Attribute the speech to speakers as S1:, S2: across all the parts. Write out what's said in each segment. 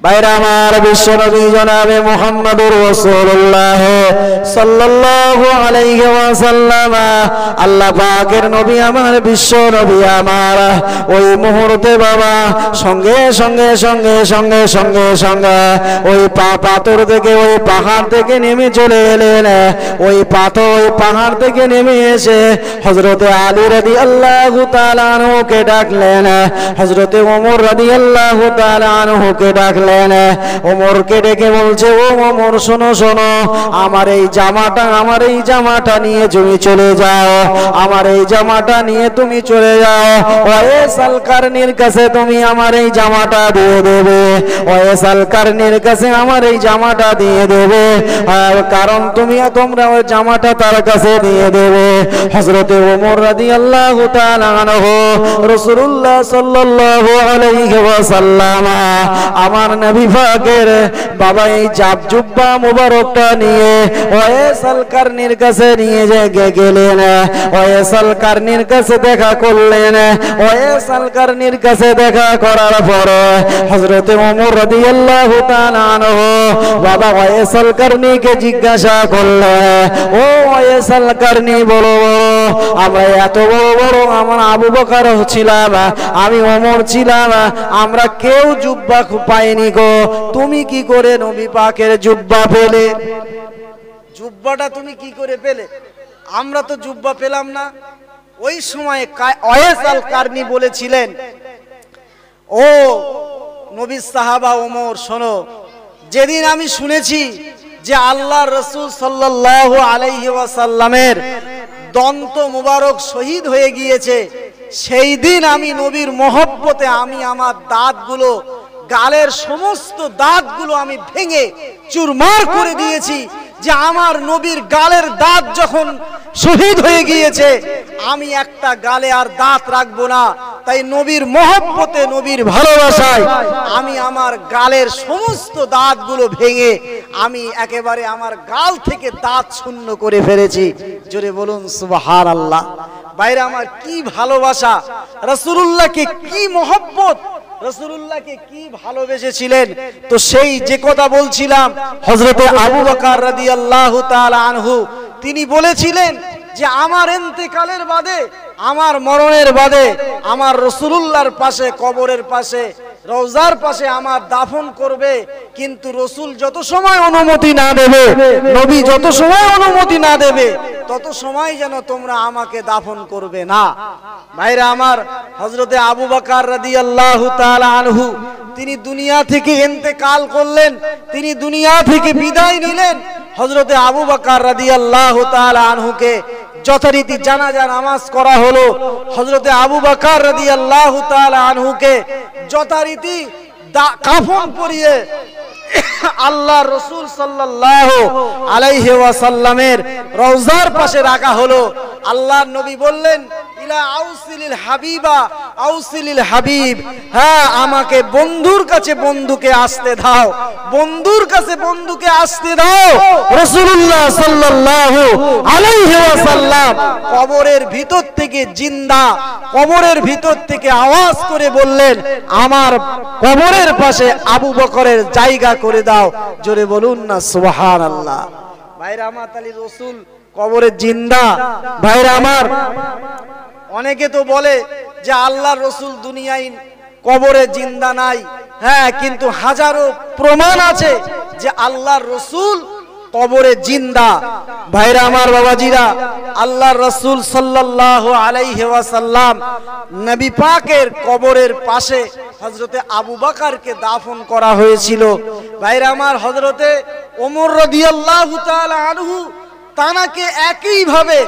S1: ভাইরা আমার, বিশ্বনবী জনাবে মুহাম্মদুর রাসূলুল্লাহ সাল্লাল্লাহু আলাইহি ওয়াসাল্লাম, আল্লাহ পাকের নবী আমার, বিশ্ব নবী আমার, ওই মুহূর্তে বাবা সঙ্গে সঙ্গে সঙ্গে সঙ্গে সঙ্গে সঙ্গে ওই পাথর থেকে, ওই পাহাড় থেকে নেমে চলে এলেন। ওই পাথর, ওই পাহাড় থেকে নেমে এসে হযরতে আলী রাদিয়াল্লাহু তাআলা আনহুকে ডাকলেন, হযরতে ওমর রাদিয়াল্লাহু তাআলা আনহুকে ডাকলেন। ওমরকে ডেকে বলছে, ও ওমর, শোনো শোনো, আমার এই জামাটা নিয়ে তুমি চলে যাও, আমার এই জামাটা নিয়ে তুমি চলে যাও। ওয়াইস আল কারনির কাছে তুমি আমার এই জামাটা দিয়ে দেবে, ওয়াইস আল কারনির কাছে আমার এই জামাটা দিয়ে দেবে, কারণ তোমরা ওই জামাটা তার কাছে দিয়ে দেবে। হযরতে ওমর রাদিয়াল্লাহু তাআলা আনহু রাসূলুল্লাহ সাল্লাল্লাহু আলাইহি ওয়াসাল্লাম, আমার নবী পাকের বাবা এই জুব্বা মুবারকটা নিয়ে ওয়াইস আল কারনির কাছে নিয়ে গেলেন। ওয়াইস আল কারনির কাছে দেখা করলেন। ওয়াইস আল কারনির কাছে দেখা করার পরে হযরতে ওমর রাদিয়াল্লাহু তাআলা আনহু বাবা ওয়াইস আল কারনিকে জিজ্ঞাসা করলেন, ও ওয়াইস আল কারনি, বড় আমরা এত বড় বড়, আমার আবু বকর ছিলাম, আমি ওমর ছিলাম, আমরা কেউ জুব্বা পাইনি গো, তুমি কি করে নবী পাকের জুব্বা পেলে? জুব্বাটা তুমি কি করে পেলে? আমরা তো জুব্বা পেলাম না। ওই সময় ওয়াইস আল কারনি বলেছিলেন, ও নবী সাহাবা ওমর, শোনো, যেদিন আমি শুনেছি যে আল্লাহর রাসূল সাল্লাল্লাহু আলাইহি ওয়াসাল্লামের দন্ত মুবারক শহীদ হয়ে গিয়েছে, সেই দিন আমি নবীর মহব্বতে আমি আমার দাঁতগুলো, গালের সমস্ত দাঁতগুলো আমি ভেঙে চুরমার করে দিয়েছি, যে আমার নবীর গালের দাঁত যখন শহীদ হয়ে গিয়েছে, আমি একটা গালে আর দাঁত রাখবো না। তাই নবীর মহব্বতে, নবীর ভালোবাসায় আমি আমার গালের সমস্ত দাঁতগুলো ভেঙে আমি একেবারে আমার গাল থেকে দাঁত শূন্য করে ফেলেছি। জোরে বলুন সুবহানাল্লাহ। বাইরে আমার কি ভালোবাসা, রাসূলুল্লাহকে কি মহব্বত, রাসূলুল্লাহকে কি ভালোবেসেছিলেন। তো সেই যে কথা বলছিলাম, হযরতে আবু বকর রাদিয়াল্লাহু তাআলা আনহু তিনি বলেছিলেন যে আমার ইন্তেকালের বাদে, আমার মরণের বাদে আমার রাসূলুল্লাহর পাশে, কবরের পাশে, রওজার পাশে আমার দাফন করবে, কিন্তু রাসূল যত সময় অনুমতি না দেবে, নবী যত সময় অনুমতি না দেবে, তত সময় যেন তোমরা আমাকে দাফন করবে না। ভাইরা আমার, হযরতে আবু বকর রাদিয়াল্লাহু তাআলা আনহু তিনি দুনিয়া থেকে ইন্তেকাল করলেন, তিনি দুনিয়া থেকে বিদায় নিলেন। হযরতে আবু বকর রাদিয়াল্লাহু তাআলা আনহুকে যথারীতি জানাজা নামাজ করা হলো। হযরতে আবু বকর রাদিয়াল্লাহু তাআলা আনহুকে যথারীতি কাফন পরিয়ে আল্লাহর রাসূল সাল্লাল্লাহু আলাইহি ওয়াসাল্লামের রওজার পাশে রাখা হলো। আল্লাহর নবী বললেন, ইলা আউসিলিল হাবিবা আউসিলিল হাবিব, হ্যাঁ আমাকে বন্ধুর কাছে বন্ধুকে আসতে দাও, বন্ধুর কাছে বন্ধুকে আসতে দাও। রাসূলুল্লাহ সাল্লাল্লাহু আলাইহি ওয়াসাল্লাম কবরের ভিতর থেকে জিন্দা, কবরের ভিতর থেকে আওয়াজ করে বললেন, আমার কবরের পাশে আবু বকরের জায়গা করে দাও। জোরে বলুন না সুবহানাল্লাহ। ভাইরা আমার, তালি রাসূল কবরে জিন্দা। ভাইরা আমার, অনেকে তো বলে যে আল্লাহর রাসূল দুনিয়ায় কবরে জিন্দা নাই, হ্যাঁ, কিন্তু হাজারো প্রমাণ আছে যে আল্লাহর রাসূল কবরে জিন্দা। ভাইরা আমার, বাবাজিরা, আল্লাহর রাসূল সাল্লাল্লাহু আলাইহি ওয়াসাল্লাম নবী পাকের কবরের পাশে হযরতে আবু বকরকে দাফন করা হয়েছিল। ভাইরা আমার, হযরতে ওমর রাদিয়াল্লাহু তাআলা আনহু তানাকে একই ভাবে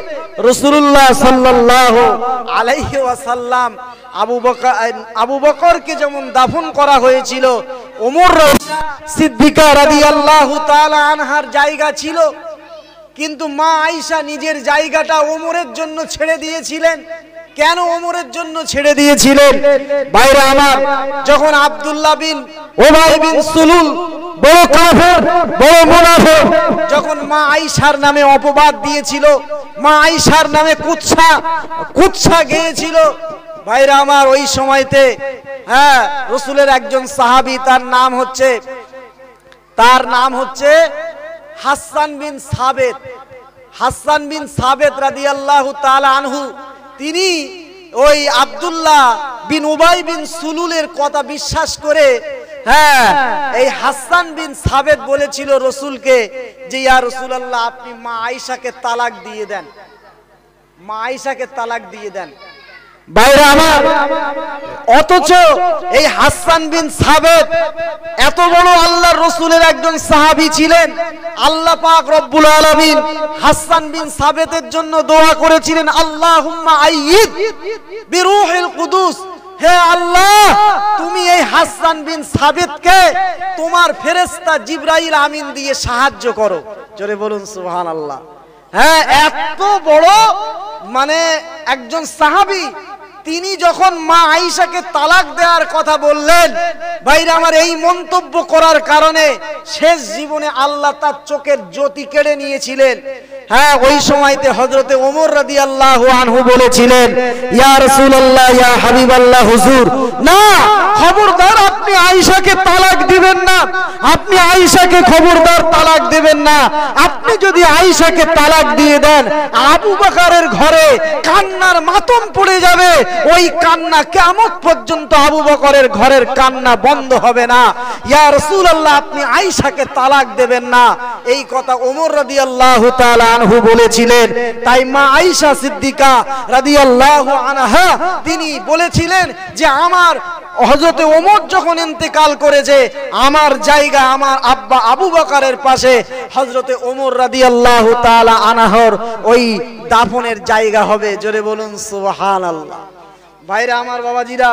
S1: রাসূলুল্লাহ সাল্লাল্লাহু আলাইহি ওয়াসাল্লাম আবু বকরকে যেমন দাফন করা হয়েছিল, ওমর সিদ্দিকা রাদিয়াল্লাহু তাআলা আনহার জায়গা ছিল, কিন্তু মা আয়েশা নিজের জায়গাটা ওমরের জন্য ছেড়ে দিয়েছিলেন। কেন ওমরের জন্য ছেড়ে দিয়েছিলেন? ভাইরা আমার, যখন আব্দুল্লাহ বিন উবাই বিন সুলুল বড় কাফের, বড় মুনাফিক, যখন মা আয়েশার নামে অপবাদ দিয়েছিল, মা আয়েশার নামে কুৎসা গেয়েছিল, ভাইরা আমার, ওই সময়তে হ্যাঁ, রাসূলের একজন সাহাবী, তার নাম হচ্ছে হাসান বিন সাবেত। হাসান বিন সাবেত রাদিয়াল্লাহু তাআলা আনহু, তিনি ওই আব্দুল্লাহ বিন উবাই বিন সুলুলের কথা বিশ্বাস করে, হ্যাঁ, এই হাসান বিন সাবেত বলেছিল রাসূলকে যে ইয়া রাসূলুল্লাহ, আপনি মা আয়েশাকে তালাক দিয়ে দেন, মা আয়েশাকে তালাক দিয়ে দেন। ভাইরা আমার, অথচ এই হাসান বিন সাবেত এত বড় আল্লাহর রাসূলের একজন সাহাবী ছিলেন। আল্লাহ পাক রব্বুল আলামিন হাসান বিন সাবেতের জন্য দোয়া করেছিলেন, আল্লাহুম্মা আইয়িদ বিরূহিল কুদুস, হে আল্লাহ, তুমি এই হাসান বিন সাবেতকে তোমার ফেরেশতা জিবরাইল আমিন দিয়ে সাহায্য করো। জোরে বলুন সুবহানাল্লাহ। হ্যাঁ, এত বড় মানে একজন সাহাবী, তিনি যখন মা আয়েশাকে তালাক দেওয়ার কথা বললেন, ভাইরা আমার, এই মন্তব্য করার কারণে শেষ জীবনে আল্লাহ তার চোখের জ্যোতি কেড়ে নিয়েছিলেন। হ্যাঁ, ওই সময়তে হযরতে ওমর রাদিয়াল্লাহু আনহু বলেছিলেন, ইয়া রাসূলুল্লাহ, ইয়া হাবিবাল্লাহ, হুজুর, না, খবরদার আপনি আয়েশাকে তালাক দিবেন না, আপনি আয়েশাকে খবরদার তালাক দিবেন না। আপনি যদি আয়েশাকে তালাক দিয়ে দেন, আবু বকরের ঘরে কান্নার মাতম পড়ে যাবে, ওই কান্না কিয়ামত পর্যন্ত আবু বকরের ঘরের কান্না বন্ধ হবে না। ইয়া রাসূলুল্লাহ, আপনি আয়েশাকে তালাক দেবেন না। এই কথা ওমর রাদিয়াল্লাহু তাআলা আনহু বলেছিলেন। তাই মা আয়েশা সিদ্দিকা রাদিয়াল্লাহু আনহা তিনি বলেছিলেন যে আমার হযরতে ওমর যখন ইন্তেকাল করেছে, আমার জায়গা আমার আব্বা আবু বকরের পাশে হযরতে ওমর রাদিয়াল্লাহু তাআলা আনহর ওই দাফনের জায়গা হবে। জোরে বলুন সুবহানাল্লাহ। ভাইরা আমার, বাবাজিরা,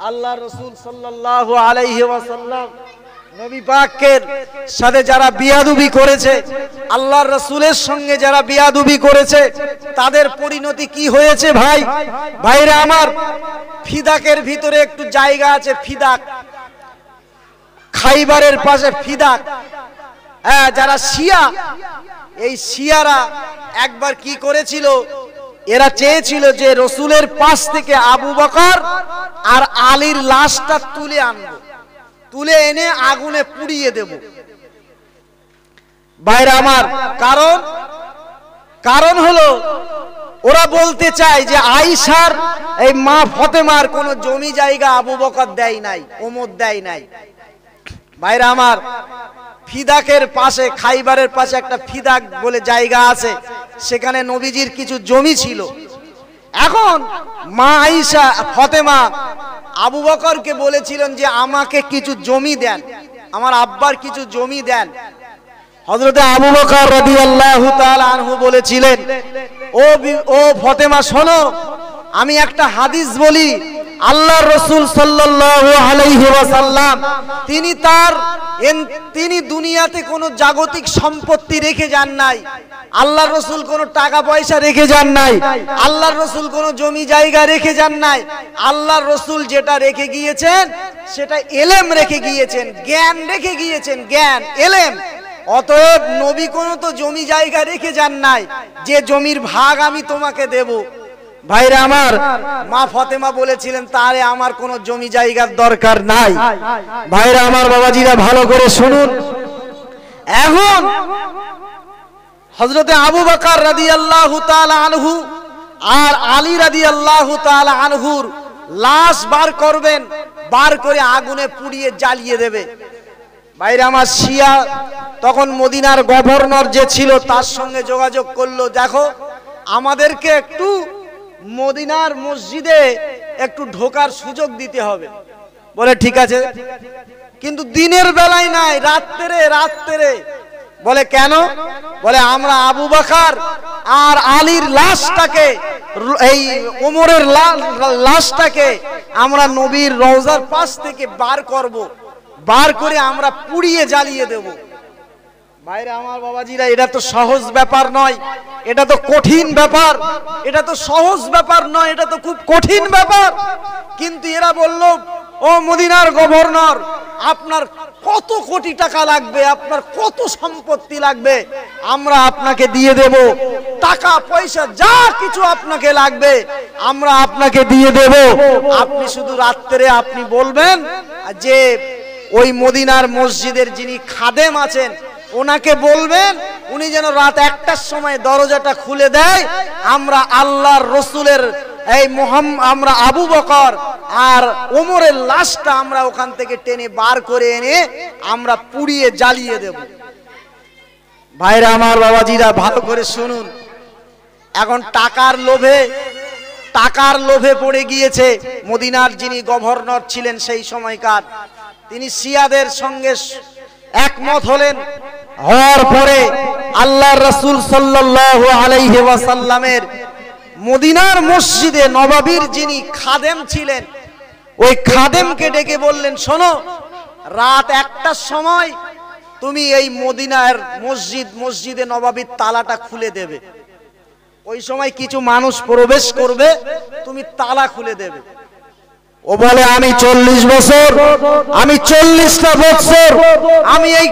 S1: আল্লাহর রাসূল সাল্লাল্লাহু আলাইহি ওয়াসাল্লাম নবী পাকের সাথে যারা বিয়াদবি করেছে, আল্লাহর রাসূলের সঙ্গে যারা বিয়াদবি করেছে, তাদের পরিণতি কি হয়েছে ভাইরা আমার, ফিদাকের ভিতরে একটু জায়গা আছে, ফিদাক, খাইবারের পাশে ফিদাক। হ্যাঁ, যারা শিয়া, এই শিয়ারা একবার কি করেছিল, এরা চেয়েছিল যে রাসূলের পাশ থেকে আবু বকর আর আলীর লাশটা তুলে আনবো, তুলে এনে আগুনে পুড়িয়ে দেব। ভাইরা আমার, কারণ হলো ওরা বলতে চায় যে আয়েশার এই মা ফাতেমার কোন জমি জায়গা আবু বকর দেয় নাই, ওমর দেয় নাই। ভাইরা আমার, ফিদাকের পাশে, খাইবারের পাশে একটা ফিদাক বলে জায়গা আছে, সেখানে নবীজির কিছু জমি ছিল। এখন মা আয়েশা ফাতেমা আবু বকরকে বলেছিলেন যে আমাকে কিছু জমি দেন, আমার আব্বার কিছু জমি দেন। হযরতে আবু বকর রাদিয়াল্লাহু তাআলা আনহু বলেছিলেন, ও ফাতেমা, শোনো, আমি একটা হাদিস বলি। আল্লাহর রাসূল সাল্লাল্লাহু আলাইহি ওয়াসাল্লাম তিনি দুনিয়াতে কোনো জাগতিক সম্পত্তি রেখে যান নাই। আল্লাহর রাসূল কোনো টাকা পয়সা রেখে যান নাই। আল্লাহর রাসূল কোনো জমি জায়গা রেখে যান নাই। আল্লাহর রাসূল যেটা রেখে গিয়েছেন সেটা ইলম রেখে গিয়েছেন, জ্ঞান রেখে গিয়েছেন, জ্ঞান, ইলম। অতএব নবী কোনো তো জমি জায়গা রেখে যান নাই যে জমির ভাগ আমি তোমাকে দেব। ভাইরা আমার, মা ফাতেমা বলেছিলেন তারে আমার কোনো জমি জায়গার দরকার নাই। ভাইরা আমার, বাবাজিরা, ভালো করে শুনুন। এখন হযরতে আবু বকর রাদিয়াল্লাহু তাআলা আনহু আর আলী রাদিয়াল্লাহু তাআলা আনহুর লাশ বার করবেন, বার করে আগুনে পুড়িয়ে জ্বালিয়ে দেবে। ভাইরা আমার, শিয়া তখন মদিনার গভর্নর যে ছিল তার সঙ্গে যোগাযোগ করলো, দেখো আমাদেরকে একটু মদিনার মসজিদে একটু ঢোকার সুযোগ দিতে হবে। বলে ঠিক আছে, কিন্তু দিনের বেলায় নাই, রাত্রে। বলে কেন? বলে আমরা আবু বকর আর আলীর লাশটাকে, এই ওমরের লাশটাকে আমরা নবীর রওজার পাশ থেকে বার করব, বার করে আমরা পুড়িয়ে জ্বালিয়ে দেব। ভাইরা আমার, বাবাজিরা, এটা তো সহজ ব্যাপার নয়, এটা তো কঠিন ব্যাপার। এটা তো সহজ ব্যাপার নয়, এটা তো খুব কঠিন ব্যাপার। কিন্তু এরা বলল, ও
S2: ও মদিনার গভর্নর, আপনার কত কোটি টাকা লাগবে, আপনার কত সম্পত্তি লাগবে, আমরা আপনাকে দিয়ে দেব। টাকা পয়সা যা কিছু আপনাকে লাগবে আমরা আপনাকে দিয়ে দেব। আপনি শুধু রাত্রে আপনি বলবেন যে ওই মদিনার মসজিদের যিনি খাদেম আছেন ওনাকে বলবেন উনি যেন রাত 1টার সময় দরজাটা খুলে দেয়। আমরা আল্লাহর রসুলের আমরা আবু বকর আর ওমরের লাশটা আমরা ওখান থেকে টেনে বার করে এনে আমরা পুড়িয়ে জ্বালিয়ে দেব। ভাইরা আমার, বাবাজিরা, ভালো করে শুনুন। এখন টাকার লোভে পড়ে গিয়েছে। মদিনার যিনি গভর্নর ছিলেন সেই সময়কার, তিনি শিয়াদের সঙ্গে একমত হলেন। হওয়ার পরে আল্লাহর রাসূল সাল্লাল্লাহু আলাইহি ওয়াসাল্লামের মদিনার মসজিদে নববীর যিনি খাদেম ছিলেন ওই খাদেমকে ডেকে বললেন, শোনো, রাত 1টার সময় তুমি এই মদিনার মসজিদে নববীর তালাটা খুলে দেবে। ওই সময় কিছু মানুষ প্রবেশ করবে, তুমি তালা খুলে দেবে। ও বলে, আমি 40 বছর, আমি 40টা বছর আমি এই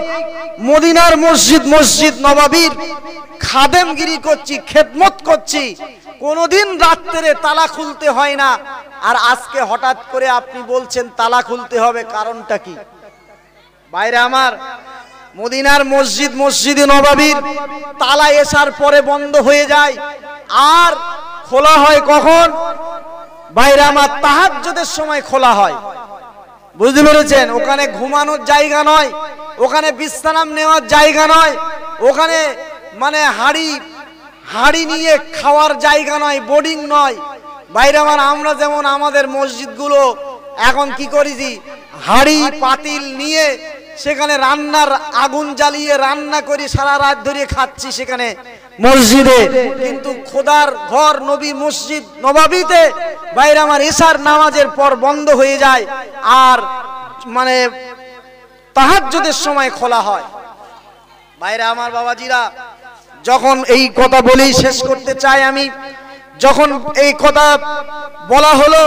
S2: মদিনার মসজিদ নববীর খাদেমগিরি করছি, খেদমত করছি, কোনদিন রাত্রে তালা খুলতে হয় না, আর আজকে হঠাৎ করে আপনি বলছেন তালা খুলতে হবে, কারণটা কি? বাইরে আমার, মদিনার মসজিদে নববীর তালা এসার পরে বন্ধ হয়ে যায়, আর খোলা হয় কখন? বাইরে আমার তাহাজ্জুদের সময় খোলা হয়। বুঝতে পেরেছেন? ওখানে ঘুমানোর জায়গা নয়, ওখানে বিশ্রাম নেওয়ার জায়গা নয়, ওখানে মানে হাড়ি নিয়ে খাওয়ার জায়গা নয়, বোর্ডিং নয়। বাইরে আমার, আমরা যেমন আমাদের মসজিদগুলো এখন কি করেছি, হাড়ি পাতিল নিয়ে সেখানে রান্নার আগুন জ্বালিয়ে রান্না করে সারা রাত ধরে খাচ্ছি সেখানে মসজিদে, কিন্তু খোদার ঘর মসজিদ নববীতে বাইরে আমার এশার নামাজের পর বন্ধ হয়ে যায়, আর মানে তাহাজ্জুদের সময় খোলা হয়। বাইরে আমার বাবাজিরা, যখন এই কথা বলেই শেষ করতে চাই আমি, যখন এই কথা বলা হলো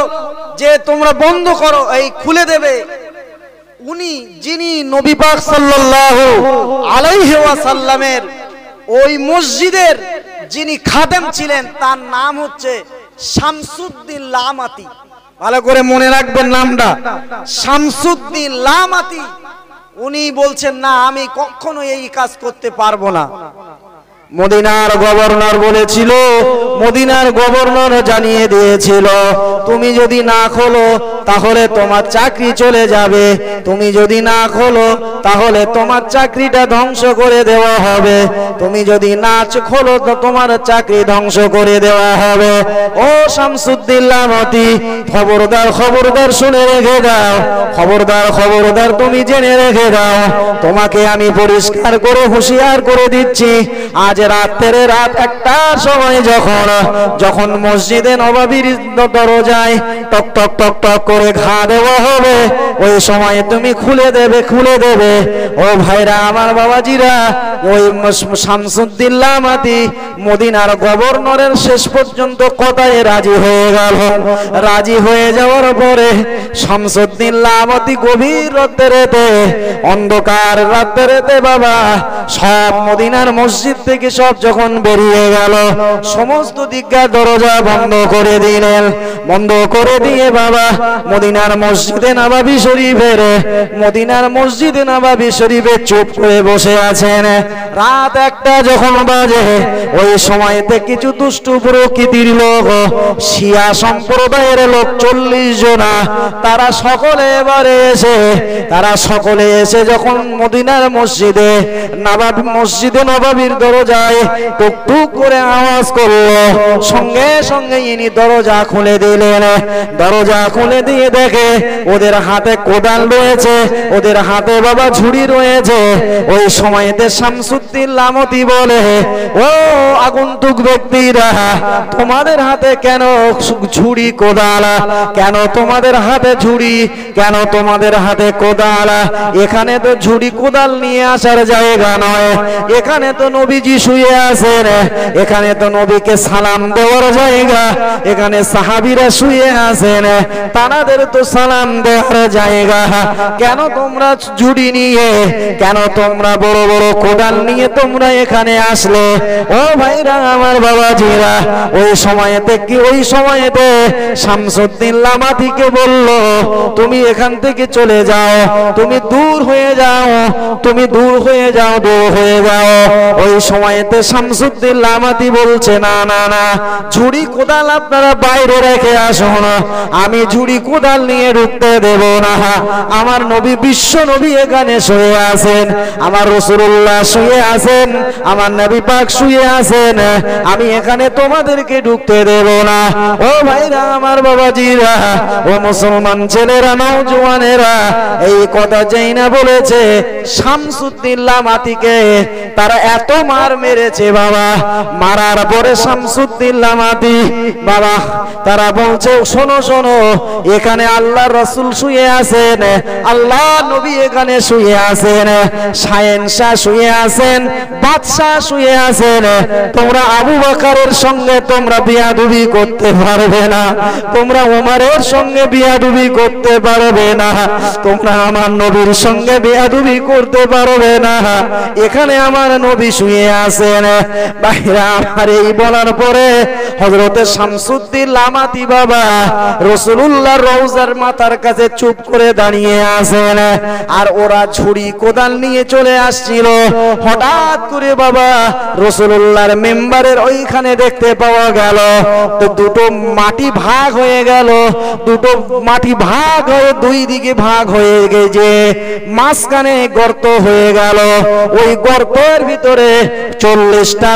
S2: যে তোমরা বন্ধ করো, এই খুলে দেবে, উনি যিনি নবী পাক সাল্লাল্লাহু আলাইহি ওয়াসাল্লামের ওই মসজিদের যিনি খাদেম ছিলেন তার নাম হচ্ছে শামসুদ্দিন লামাতি। ভালো করে মনে রাখবেন নামটা, শামসুদ্দিন লামাতি। উনি বলছেন, না, আমি কখনো এই কাজ করতে পারবো না। মদিনার গভর্নর বলেছিল, মদিনার গভর্নর জানিয়ে দিয়েছিল, তুমি যদি না খোলো তাহলে তোমার চাকরি চলে যাবে, তুমি যদি না খোলো তাহলে তোমার চাকরিটা ধ্বংস করে দেওয়া হবে, তুমি যদি না খোলো তো তোমার চাকরি ধ্বংস করে দেওয়া হবে। ও শামসুদ্দিন লামাতি, খবরদার শুনে রেখে দাও, খবরদার তুমি জেনে রেখে দাও, তোমাকে আমি পরিষ্কার করে হুঁশিয়ার করে দিচ্ছি, আজ রাত 1টার সময় যখন মসজিদে নববীর দরজায় টক টক টক টক করে ঘা দেওয়া হবে, ওই সময় তুমি খুলে দেবে। ও ভাইরা আমার, বাবাজিরা, ওই শামসুদ্দিন লামাতি মদিনার গভর্নরের শেষ পর্যন্ত কথায় রাজি হয়ে গেল। রাজি হয়ে যাওয়ার পরে শামসুদ্দিন লামাতি গভীর রাত্রেতে, অন্ধকার রাত্রেতে বাবা সব মদিনার মসজিদ থেকে সব যখন বেরিয়ে গেল, সমস্ত দিককার দরজা বন্ধ করে দিলেন। বন্ধ করে দিয়ে বাবা মদিনার মসজিদে নববী শরীফে চুপ করে বসে আছেন। রাত 1টা যখন বাজে, ওই সময়তে কিছু দুষ্টু প্রকৃতির লোক, শিয়া সম্প্রদায়ের লোক 40 জনা, তারা সকলে এসে যখন মদিনার মসজিদে নববীর দরজায় টুকটুক করে আওয়াজ করলো, সঙ্গে সঙ্গে ইনি দরজা খুলে দিলেন। দরজা খুলে দিয়ে দেখে ওদের হাতে কোদাল রয়েছে, ওদের হাতে বাবা ঝুড়ি রয়েছে। ওই সময়তে শামসুদ্দিন লামাতি বলে, ও আগন্তুক ব্যক্তিরা, তোমাদের হাতে কেন ঝুড়ি কোদাল? কেন তোমাদের হাতে ঝুড়ি? কেন তোমাদের হাতে কোদাল? এখানে তো ঝুড়ি কোদাল নিয়ে আসার জায়গা নয়, এখানে তো নবীজি শুয়ে আছেন, এখানে তো নবীকে সালাম দেওয়ার জায়গা, এখানে সাহাবীরা
S1: বাবাজিরা শুয়ে আছেন, তানাদের তো সালাম দেওয়ার জায়গা, কেন তোমরা ঝুড়ি নিয়ে, কেন তোমরা বড় বড় কোদাল নিয়ে তোমরা এখানে আসলে? ও ভাইরা আমার বাবাজিরা, ওই সময়েতে শামসুদ্দিন লামাতিকে বলল, তুমি এখান থেকে চলে যাও, তুমি দূর হয়ে যাও, তুমি দূর হয়ে যাও, দূর হয়ে যাও। ওই সময়তে শামসুদ্দিন লামাতি বলছে, না না না, ঝুড়ি কোদাল আপনারা বাইরে রেখে আসুন, আমি ঝুড়ি কোদাল নিয়ে ঢুকতে দেব না। আমার নবী, বিশ্ব নবী এখানে শুয়ে আছেন, আমার রাসূলুল্লাহ শুয়ে আছেন, আমার নবী পাক শুয়ে আছেন, আমি এখানে তোমাদেরকে ঢুকতে দেব না। ও ভাইরা আমার বাবাজিরা, ও মুসলমান ছেলেরা, নওজওয়ানেরা, এই কথা যেই না বলেছে শামসুদ্দিন লামাতিকে, তারা এত মার মেরেছে বাবা, মারার পরে শামসুদ্দিন লামাতি বাবা তারা বলছে, শোনো শোনো, এখানে আল্লাহর রাসূল শুয়ে আছেন, আল্লাহ নবী এখানে শুয়ে আছেন, শাহেনশাহ শুয়ে আছেন, বাদশাহ শুয়ে আছেন, তোমরা আবু বকরের সঙ্গে তোমরা বিয়াদবি করতে পারবে না, তোমরা ওমরের সঙ্গে বিয়াদবি করতে পারবে না, তোমরা আমার নবীর সঙ্গে বিয়াদবি করতে পারবে না, এখানে আমার নবী শুয়ে আছেন। ভাইরা আমার, এই বলার পরে হযরতে শামসুদ্দিন লামাতি বাবা রাসূলুল্লাহর রওজার মাথার কাছে চুপ করে দাঁড়িয়ে আছেন, আর ওরা ঝুড়ি কোদাল নিয়ে চলে আসছিল। হঠাৎ করে বাবা রাসূলুল্লাহর মেম্বারের ওইখানে দেখতে পাওয়া গেল তো দুটো মাটি ভাগ হয়ে গেল, দুটো মাটি ভাগ হয়ে দুই দিকে ভাগ হয়ে গেছে, মাঝখানে গর্ত হয়ে গেল। ওই গর্তের ভিতরে 40টা